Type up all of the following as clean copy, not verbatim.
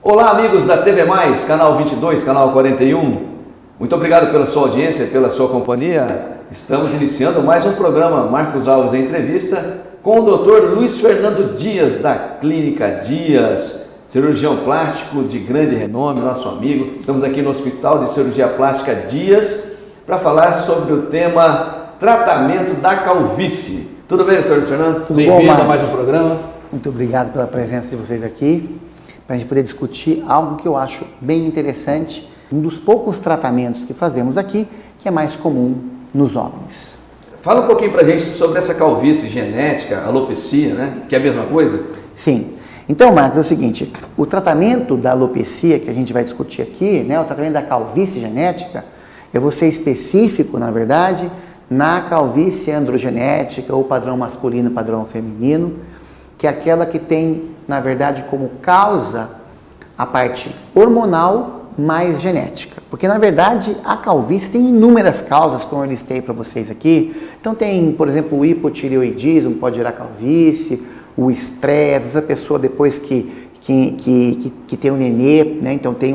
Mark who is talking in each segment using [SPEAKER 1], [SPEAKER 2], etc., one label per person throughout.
[SPEAKER 1] Olá, amigos da TV Mais, canal 22, canal 41. Muito obrigado pela sua audiência, pela sua companhia. Estamos iniciando mais um programa Marcos Alves em Entrevista com o Dr. Luiz Fernando Dias, da Clínica Dias, cirurgião plástico de grande renome, nosso amigo. Estamos aqui no Hospital de Cirurgia Plástica Dias para falar sobre o tema tratamento da calvície. Tudo bem, doutor Luiz Fernando? Bem-vindo a mais um programa.
[SPEAKER 2] Muito obrigado pela presença de vocês aqui, para a gente poder discutir algo que eu acho bem interessante, um dos poucos tratamentos que fazemos aqui, que é mais comum nos homens.
[SPEAKER 1] Fala um pouquinho para a gente sobre essa calvície genética, alopecia, né? Que é a mesma coisa?
[SPEAKER 2] Sim. Então, Marcos, é o seguinte, o tratamento da alopecia que a gente vai discutir aqui, né, o tratamento da calvície genética, eu vou ser específico, na verdade, na calvície androgenética, ou padrão masculino, padrão feminino, que é aquela que tem, na verdade, como causa a parte hormonal mais genética. Porque, na verdade, a calvície tem inúmeras causas, como eu listei para vocês aqui. Então, tem, por exemplo, o hipotireoidismo, pode gerar calvície, o estresse, essa pessoa depois que tem um nenê, né? Então tem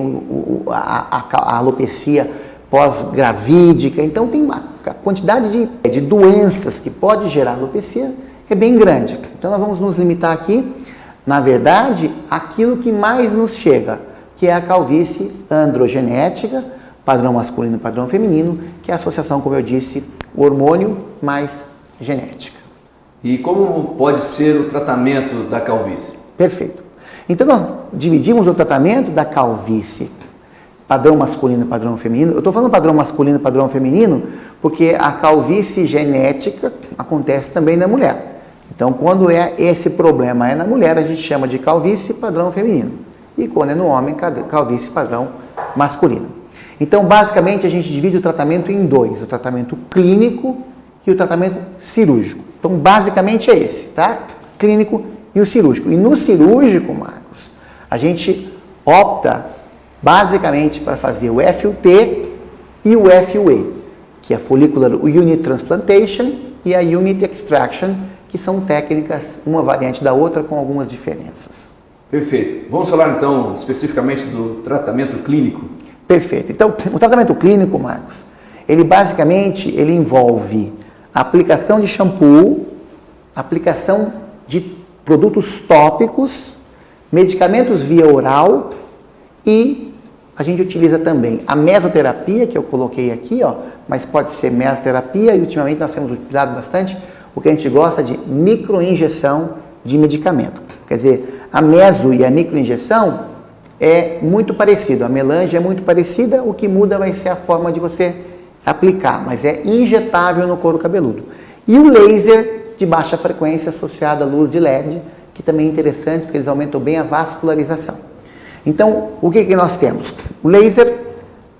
[SPEAKER 2] a alopecia pós-gravídica. Então, tem uma quantidade de doenças que pode gerar alopecia, é bem grande. Então, nós vamos nos limitar aqui, na verdade, aquilo que mais nos chega, que é a calvície androgenética, padrão masculino e padrão feminino, que é a associação, como eu disse, hormônio mais genética.
[SPEAKER 1] E como pode ser o tratamento da calvície?
[SPEAKER 2] Perfeito. Então, nós dividimos o tratamento da calvície, padrão masculino e padrão feminino. Eu estou falando padrão masculino e padrão feminino porque a calvície genética acontece também na mulher. Então, quando esse problema é na mulher, a gente chama de calvície padrão feminino. E quando é no homem, calvície padrão masculino. Então, basicamente, a gente divide o tratamento em dois. O tratamento clínico e o tratamento cirúrgico. Então, basicamente é esse, tá? Clínico e o cirúrgico. E no cirúrgico, Marcos, a gente opta basicamente para fazer o FUT e o FUE, que é a Follicular Unit Transplantation e a Unit Extraction, que são técnicas, uma variante da outra, com algumas diferenças.
[SPEAKER 1] Perfeito. Vamos falar então especificamente do tratamento clínico?
[SPEAKER 2] Perfeito. Então, o tratamento clínico, Marcos, ele basicamente envolve a aplicação de shampoo, aplicação de produtos tópicos, medicamentos via oral e a gente utiliza também a mesoterapia, que eu coloquei aqui, ó, mas pode ser mesoterapia e ultimamente nós temos utilizado bastante o que a gente gosta de microinjeção de medicamento. Quer dizer, a meso e a microinjeção é muito parecido, a melange é muito parecida, o que muda vai ser a forma de você aplicar, mas é injetável no couro cabeludo. E o laser de baixa frequência associado à luz de LED, que também é interessante porque eles aumentam bem a vascularização. Então, o que nós temos? O laser,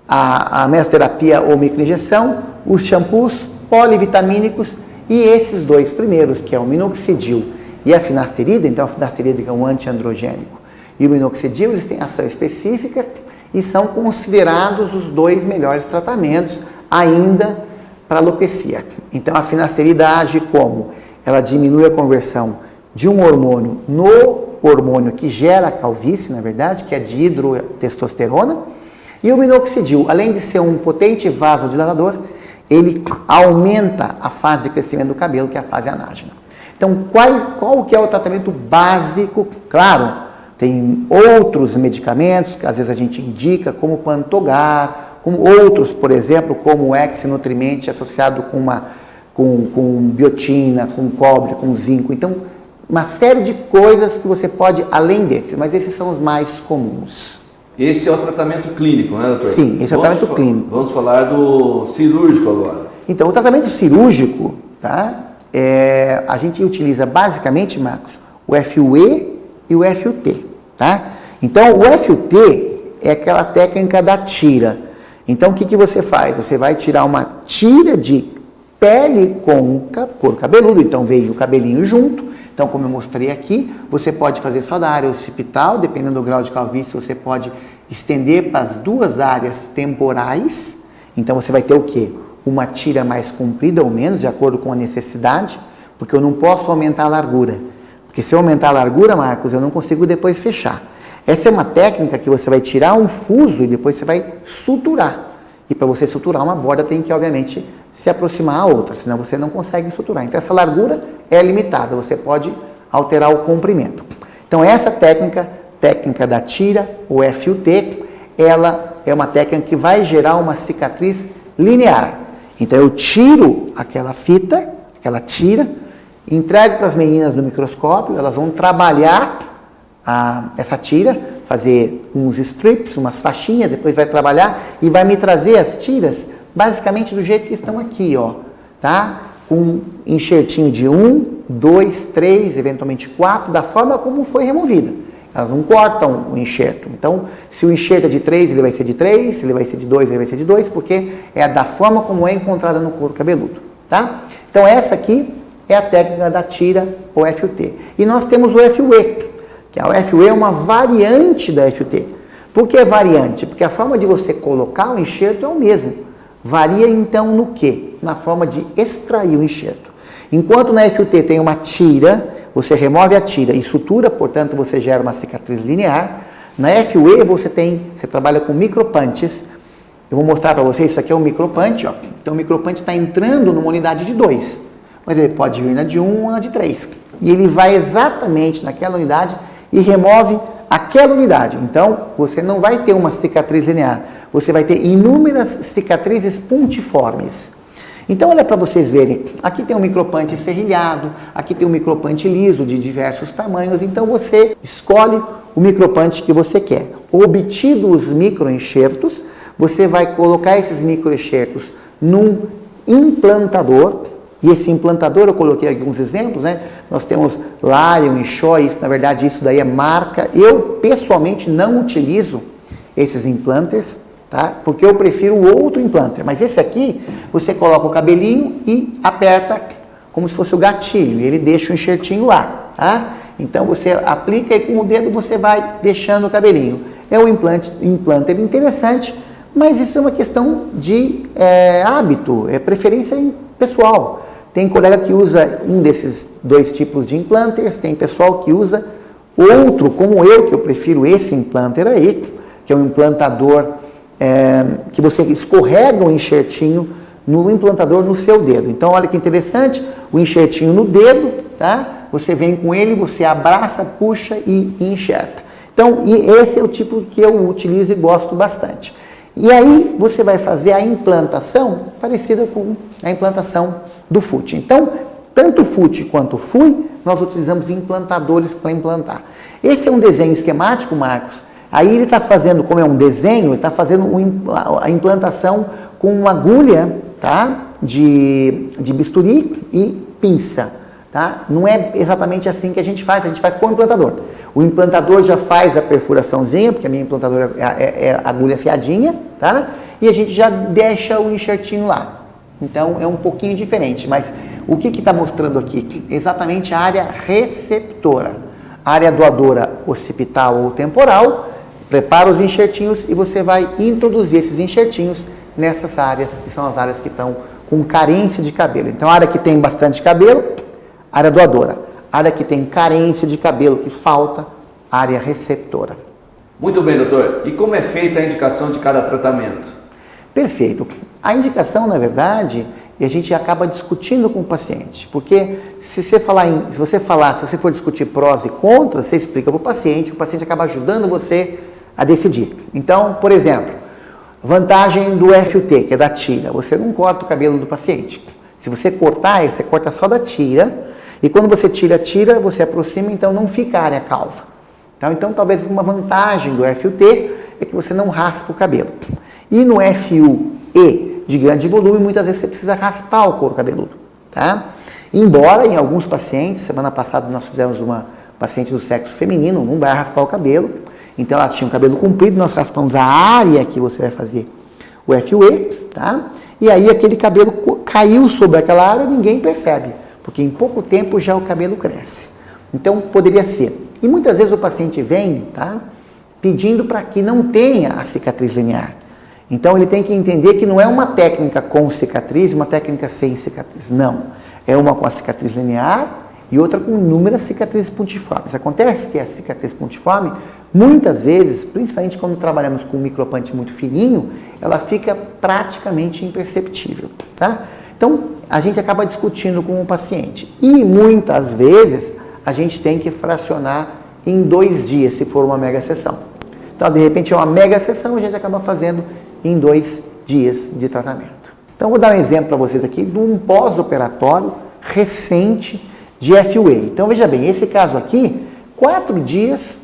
[SPEAKER 2] a mesoterapia ou microinjeção, os shampoos polivitamínicos e esses dois primeiros, que é o minoxidil e a finasterida. Então, a finasterida é um antiandrogênico e o minoxidil, eles têm ação específica e são considerados os dois melhores tratamentos ainda para alopecia. Então, a finasterida age como? Ela diminui a conversão de um hormônio no hormônio que gera a calvície, na verdade, que é de hidrotestosterona, e o minoxidil, além de ser um potente vasodilatador, ele aumenta a fase de crescimento do cabelo, que é a fase anágena. Então, qual que é o tratamento básico? Claro, tem outros medicamentos que às vezes a gente indica, como Pantogar, como outros, por exemplo, como o Ex-Nutriment associado com biotina, com cobre, com zinco. Então, uma série de coisas que você pode, além desses, mas esses são os mais comuns.
[SPEAKER 1] Esse é o tratamento clínico, né, doutor?
[SPEAKER 2] Sim, esse é o tratamento clínico.
[SPEAKER 1] Vamos falar do cirúrgico agora.
[SPEAKER 2] Então, o tratamento cirúrgico, tá? A gente utiliza basicamente, Marcos, o FUE e o FUT, tá? Então, o FUT é aquela técnica da tira. Então, o que você faz? Você vai tirar uma tira de pele com couro cabeludo, então veio o cabelinho junto. Então, como eu mostrei aqui, você pode fazer só da área occipital, dependendo do grau de calvície, você pode estender para as duas áreas temporais. Então, você vai ter o quê? uma tira mais comprida ou menos, de acordo com a necessidade, porque eu não posso aumentar a largura. Porque se eu aumentar a largura, Marcos, eu não consigo depois fechar. Essa é uma técnica que você vai tirar um fuso e depois você vai suturar. E para você suturar uma borda tem que, obviamente, se aproximar a outra, senão você não consegue suturar. Então essa largura é limitada, você pode alterar o comprimento. Então essa técnica da tira, ou FUT, ela é uma técnica que vai gerar uma cicatriz linear. Então eu tiro aquela fita, aquela tira, entrego para as meninas no microscópio, elas vão trabalhar essa tira, fazer uns strips, umas faixinhas, depois vai trabalhar e vai me trazer as tiras basicamente do jeito que estão aqui, ó, tá? Com um enxertinho de 1, 2, 3, eventualmente 4, da forma como foi removida. Elas não cortam o enxerto. Então, se o enxerto é de 3, ele vai ser de 3, se ele vai ser de 2, ele vai ser de 2, porque é da forma como é encontrada no couro cabeludo, tá? Então, essa aqui é a técnica da tira ou FUT. E nós temos o FUE, que a FUE é uma variante da FUT. Por que variante? Porque a forma de você colocar o enxerto é o mesmo. Varia então no quê? Na forma de extrair o enxerto. Enquanto na FUT tem uma tira, você remove a tira e sutura, portanto você gera uma cicatriz linear. Na FUE você trabalha com micropunches. Eu vou mostrar para vocês, isso aqui é um micropunch, ó. Então o micropunch está entrando numa unidade de 2, mas ele pode vir na de 1 ou na de 3. E ele vai exatamente naquela unidade e remove aquela unidade. Então, você não vai ter uma cicatriz linear, você vai ter inúmeras cicatrizes pontiformes. Então, olha para vocês verem, aqui tem um micropunch serrilhado, aqui tem um micropunch liso de diversos tamanhos, então você escolhe o micropunch que você quer. Obtidos os microenxertos, você vai colocar esses microenxertos num implantador. E esse implantador, eu coloquei alguns exemplos, né? Nós temos Larion e Shaw, na verdade isso daí é marca. Eu, pessoalmente, não utilizo esses implanters, tá? Porque eu prefiro o outro implanter. Mas esse aqui, você coloca o cabelinho e aperta como se fosse o gatilho. E ele deixa o enxertinho lá, tá? Então você aplica e com o dedo você vai deixando o cabelinho. É um implanter interessante, mas isso é uma questão de hábito, é preferência pessoal. Tem colega que usa um desses dois tipos de implanters, tem pessoal que usa outro, como eu, que eu prefiro esse implanter aí, que é um implantador que você escorrega o enxertinho no implantador no seu dedo. Então, olha que interessante, o enxertinho no dedo, tá? Você vem com ele, você abraça, puxa e enxerta. Então, e esse é o tipo que eu utilizo e gosto bastante. E aí você vai fazer a implantação parecida com a implantação do FUT. Então, tanto o FUT quanto o FUI, nós utilizamos implantadores para implantar. Esse é um desenho esquemático, Marcos. Aí ele está fazendo, como é um desenho, ele está fazendo a implantação com uma agulha, tá? de bisturi e pinça. Tá? Não é exatamente assim que a gente faz com o implantador. O implantador já faz a perfuraçãozinha, porque a minha implantadora é agulha afiadinha, tá? E a gente já deixa o enxertinho lá. Então é um pouquinho diferente, mas o que está mostrando aqui? Exatamente a área receptora. A área doadora occipital ou temporal, prepara os enxertinhos e você vai introduzir esses enxertinhos nessas áreas, que são as áreas que estão com carência de cabelo. Então a área que tem bastante cabelo, área doadora. Área que tem carência de cabelo, que falta, área receptora.
[SPEAKER 1] Muito bem, doutor. E como é feita a indicação de cada tratamento?
[SPEAKER 2] Perfeito. A indicação, na verdade, a gente acaba discutindo com o paciente. Porque se você for discutir prós e contras, você explica para o paciente acaba ajudando você a decidir. Então, por exemplo, vantagem do FUT, que é da tira. Você não corta o cabelo do paciente. Se você cortar, você corta só da tira. E quando você tira a tira, você aproxima, então não fica a área calva. Então talvez uma vantagem do FUT é que você não raspa o cabelo. E no FUE de grande volume, muitas vezes você precisa raspar o couro cabeludo. Tá? Embora em alguns pacientes, semana passada nós fizemos uma paciente do sexo feminino, não vai raspar o cabelo. Então ela tinha um cabelo comprido, nós raspamos a área que você vai fazer o FUE, tá? E aí aquele cabelo caiu sobre aquela área e ninguém percebe. Porque em pouco tempo já o cabelo cresce. Então, poderia ser. E muitas vezes o paciente vem, tá, pedindo para que não tenha a cicatriz linear. Então ele tem que entender que não é uma técnica com cicatriz, uma técnica sem cicatriz. Não. É uma com a cicatriz linear e outra com inúmeras cicatrizes pontiformes. Acontece que a cicatriz pontiforme, muitas vezes, principalmente quando trabalhamos com um micropante muito fininho, ela fica praticamente imperceptível, tá? Então, a gente acaba discutindo com o paciente. E muitas vezes, a gente tem que fracionar em 2 dias, se for uma mega sessão. Então, de repente, é uma mega sessão, a gente acaba fazendo em 2 dias de tratamento. Então, vou dar um exemplo para vocês aqui de um pós-operatório recente de FUE. Então, veja bem, esse caso aqui, 4 dias,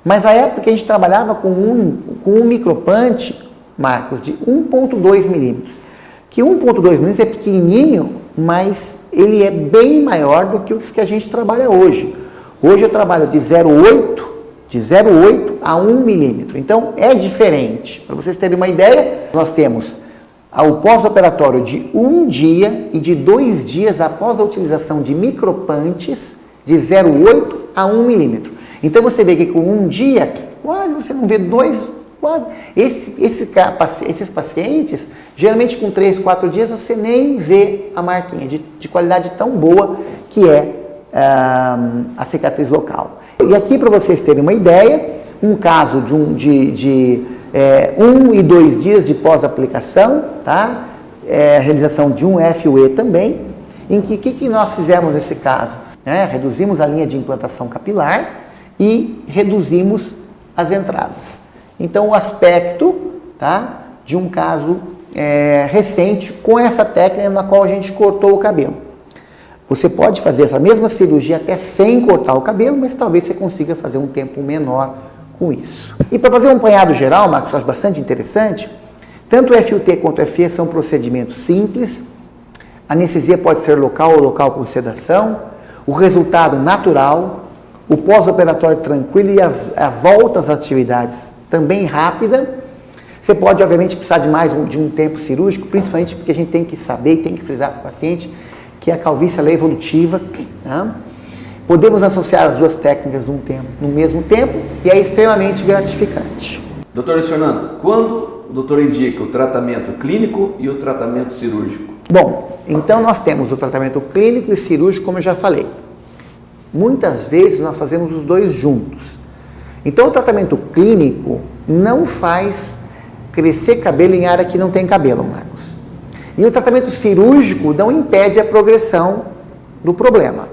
[SPEAKER 2] mas a época que a gente trabalhava com um micropante, Marcos, de 1,2 milímetros. Que 1,2 milímetros é pequenininho, mas ele é bem maior do que os que a gente trabalha hoje. Hoje eu trabalho de 0,8 a 1 milímetro. Então, é diferente. Para vocês terem uma ideia, nós temos o pós-operatório de 1 dia e de 2 dias após a utilização de micropantes de 0,8 a 1 milímetro. Então, você vê que com 1 dia, quase você não vê 2. Esses pacientes, geralmente com 3, 4 dias, você nem vê a marquinha de qualidade tão boa que é a cicatriz local. E aqui, para vocês terem uma ideia, um caso de 1 e 2 dias de pós-aplicação, tá? Realização de um FUE também, em que nós fizemos nesse caso? Reduzimos a linha de implantação capilar e reduzimos as entradas. Então, o aspecto, tá, de um caso recente com essa técnica na qual a gente cortou o cabelo. Você pode fazer essa mesma cirurgia até sem cortar o cabelo, mas talvez você consiga fazer um tempo menor com isso. E para fazer um apanhado geral, Marcos, eu acho bastante interessante, tanto o FUT quanto o FE são procedimentos simples, a anestesia pode ser local ou local com sedação, o resultado natural, o pós-operatório tranquilo e a volta às atividades também rápida. Você pode, obviamente, precisar de um tempo cirúrgico, principalmente porque a gente tem que saber e tem que frisar para o paciente que a calvície é evolutiva. Tá? Podemos associar as duas técnicas no mesmo tempo e é extremamente gratificante.
[SPEAKER 1] Doutor Luiz Fernando, quando o doutor indica o tratamento clínico e o tratamento cirúrgico?
[SPEAKER 2] Bom, então nós temos o tratamento clínico e cirúrgico, como eu já falei. Muitas vezes nós fazemos os dois juntos. Então, o tratamento clínico não faz crescer cabelo em área que não tem cabelo, Marcos. E o tratamento cirúrgico não impede a progressão do problema.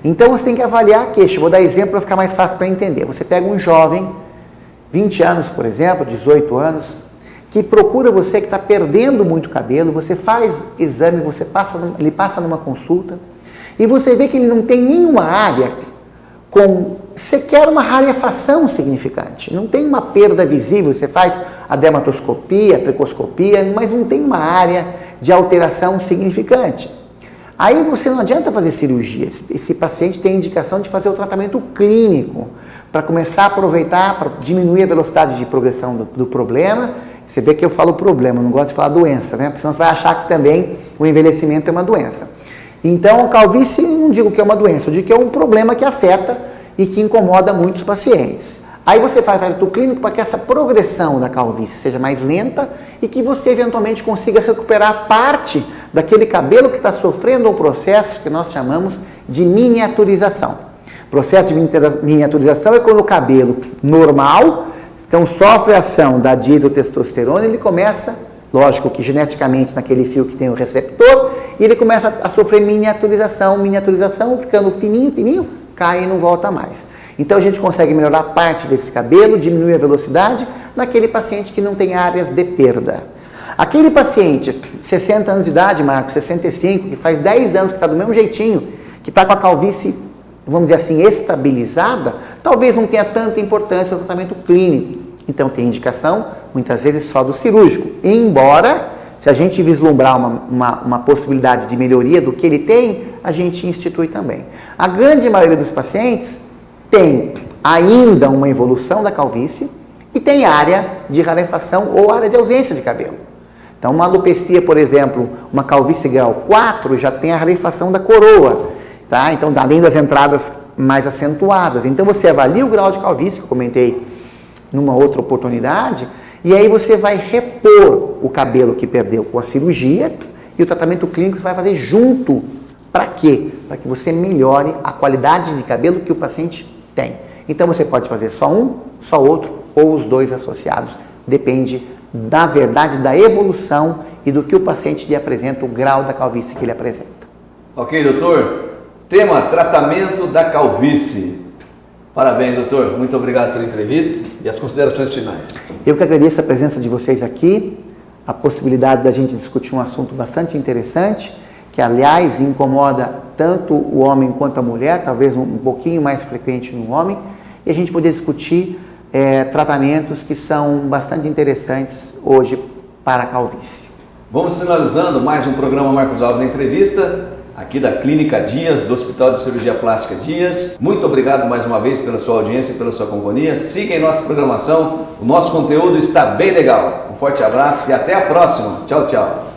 [SPEAKER 2] Então, você tem que avaliar a queixa. Vou dar exemplo para ficar mais fácil para entender. Você pega um jovem, 20 anos, por exemplo, 18 anos, que procura você, que está perdendo muito cabelo, você faz exame, ele passa numa consulta, e você vê que ele não tem nenhuma área com sequer uma rarefação significante. Não tem uma perda visível, você faz a dermatoscopia, a tricoscopia, mas não tem uma área de alteração significante. Aí você não adianta fazer cirurgia. Esse paciente tem indicação de fazer o tratamento clínico, para começar a aproveitar, para diminuir a velocidade de progressão do problema. Você vê que eu falo problema, não gosto de falar doença, né? Porque senão você vai achar que também o envelhecimento é uma doença. Então, a calvície, não digo que é uma doença, eu digo que é um problema que afeta e que incomoda muitos pacientes. Aí você faz tratamento clínico para que essa progressão da calvície seja mais lenta e que você eventualmente consiga recuperar parte daquele cabelo que está sofrendo o processo que nós chamamos de miniaturização. O processo de miniaturização é quando o cabelo normal, então sofre a ação da dihidrotestosterona, ele começa, lógico que geneticamente naquele fio que tem o receptor, e ele começa a sofrer miniaturização, ficando fininho, cai e não volta mais. Então a gente consegue melhorar parte desse cabelo, diminuir a velocidade naquele paciente que não tem áreas de perda. Aquele paciente, 60 anos de idade, Marcos, 65, que faz 10 anos que está do mesmo jeitinho, que está com a calvície, vamos dizer assim, estabilizada, talvez não tenha tanta importância no tratamento clínico. Então tem indicação, muitas vezes, só do cirúrgico. Embora, se a gente vislumbrar uma possibilidade de melhoria do que ele tem, a gente institui também. A grande maioria dos pacientes tem ainda uma evolução da calvície e tem área de rarefação ou área de ausência de cabelo. Então, uma alopecia, por exemplo, uma calvície grau 4, já tem a rarefação da coroa, tá? Então, além das entradas mais acentuadas. Então, você avalia o grau de calvície, que eu comentei numa outra oportunidade, E aí você vai repor o cabelo que perdeu com a cirurgia e o tratamento clínico você vai fazer junto. Para quê? Para que você melhore a qualidade de cabelo que o paciente tem. Então você pode fazer só um, só outro ou os dois associados. Depende da verdade, da evolução e do que o paciente lhe apresenta, o grau da calvície que ele apresenta.
[SPEAKER 1] Ok, doutor. Tema: tratamento da calvície. Parabéns, doutor. Muito obrigado pela entrevista e as considerações finais.
[SPEAKER 2] Eu que agradeço a presença de vocês aqui, a possibilidade da gente discutir um assunto bastante interessante, que aliás incomoda tanto o homem quanto a mulher, talvez um pouquinho mais frequente no homem, e a gente poder discutir tratamentos que são bastante interessantes hoje para a calvície.
[SPEAKER 1] Vamos finalizando mais um programa Marcos Alves Entrevista, aqui da Clínica Dias, do Hospital de Cirurgia Plástica Dias. Muito obrigado mais uma vez pela sua audiência e pela sua companhia. Siga em nossa programação, o nosso conteúdo está bem legal. Um forte abraço e até a próxima. Tchau, tchau.